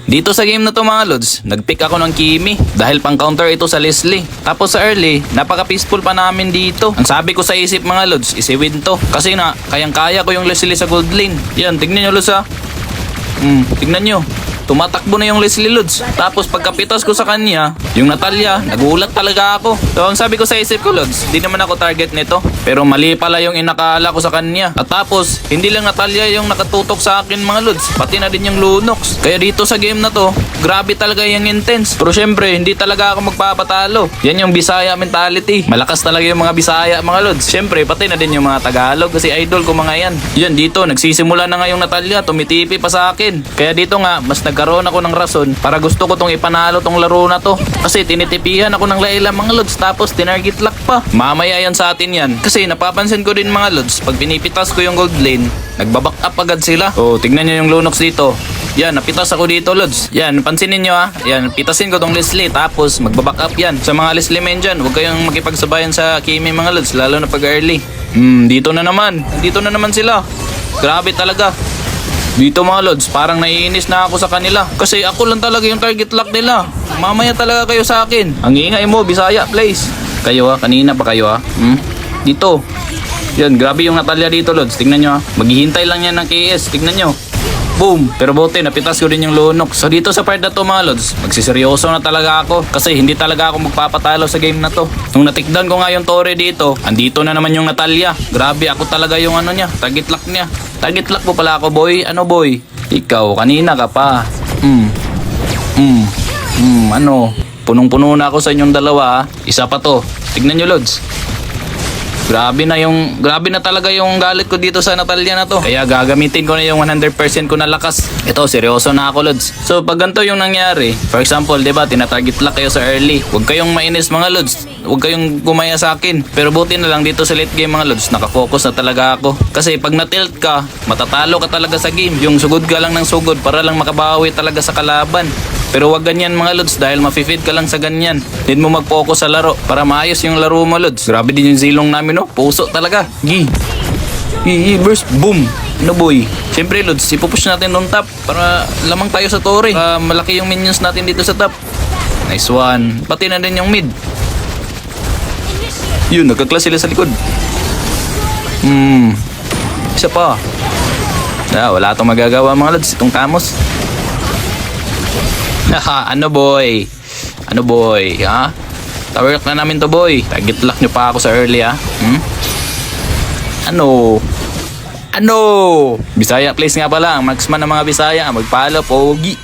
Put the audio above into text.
Dito sa game na to mga lods, nagpick ako ng Kimi dahil pang counter ito sa Leslie. Tapos sa early, napaka peaceful pa namin dito. Ang sabi ko sa isip mga lods, isiwin to. Kasi na, kayang-kaya ko yung Leslie sa gold lane. Yan, tignan nyo lods ha. Tignan nyo. Tumatakbo na yung Leslie Lods. Tapos pagkapitas ko sa kanya, yung Natalia, nagulat talaga ako. So ang sabi ko sa isip ko Lods, di naman ako target nito. Pero mali pala yung inakala ko sa kanya. At tapos, hindi lang Natalia yung nakatutok sa akin mga Lods, pati na din yung Lunox. Kaya dito sa game na to, grabe talaga yung intense. Pero syempre, hindi talaga ako magpapatalo. Yan yung Bisaya mentality. Malakas talaga yung mga Bisaya mga Lods. Syempre, pati na din yung mga Tagalog kasi idol ko mga yan. Yan dito, nagsisimula na nga yung Natalia, tumitipi pa sa akin. Kaya dito nga, mas nagkaroon ako ng rason para gusto ko tong ipanalo tong laro na to. Kasi tinitipihan ako ng Layla mga Lods, tapos tinarget lock pa. Mamaya yan sa atin yan. Kasi napapansin ko din mga Lods, pag pinipitas ko yung gold lane, nagbaback up agad sila. Oh, tignan nyo yung Lunox dito. Yan, napitas ako dito Lods. Yan, pansinin nyo ha. Yan, pitasin ko tong Leslie, tapos magbaback up yan. Sa mga Leslie men dyan, huwag kayong makipagsabayan sa Kimi mga Lods, lalo na pag early. Dito na naman. Dito na naman sila. Grabe talaga. Dito mga Lods, parang naiinis na ako sa kanila. Kasi ako lang talaga yung target lock nila. Mamaya talaga kayo sa akin. Ang ingay mo, Bisaya, please. Kayo ha, kanina pa kayo ha. Dito. Yan, grabe yung Natalia dito Lods. Tingnan nyo ha. Maghihintay lang yan ng KS. Tingnan nyo. Boom! Pero buti, napitas ko din yung Lunox. So dito sa part na to mga Lods, magsiseryoso na talaga ako. Kasi hindi talaga ako magpapatalo sa game na to. Nung natikdan ko nga yung Torre dito, andito na naman yung Natalia. Grabe, ako talaga yung ano niya, target lock niya. Target lock po pala ako boy. Ano boy? Ikaw, kanina ka pa. Ano? Punong-puno na ako sa inyong dalawa ha. Isa pa to. Tignan nyo Lods. Grabe na talaga yung galit ko dito sa Natalia na to. Kaya gagamitin ko na yung 100% ko na lakas. Ito, seryoso na ako Lods. So pag ganito yung nangyari, for example, diba, tinatarget lock kayo sa early. Huwag kayong mainis mga Lods. Huwag kayong gumaya sa akin. Pero buti na lang dito sa late game mga Lods, nakafocus na talaga ako. Kasi pag na-tilt ka, matatalo ka talaga sa game. Yung sugod ka lang ng sugod para lang makabawi talaga sa kalaban. Pero wag ganyan mga Lods dahil ma-feed ka lang sa ganyan. Need mo mag-focus sa laro para maayos yung laro mo Lods. Grabe din yung zilong namin no. Puso talaga. Burst. Boom. No boy. Siyempre Lods, ipupush natin doon top para lamang tayo sa Torre. Para malaki yung minions natin dito sa top. Nice one. Pati na din yung mid. Yun, nagkaklas sila sa likod. Isa pa. Wala itong magagawa mga Lods. Itong Tamos. Haha, ano boy? Ano boy? Ha? Tower lock na namin to boy. Target lock nyo pa ako sa early ha? Ano? Bisaya please nga pala. Marksman ng mga Bisaya. Magpalo, pogi.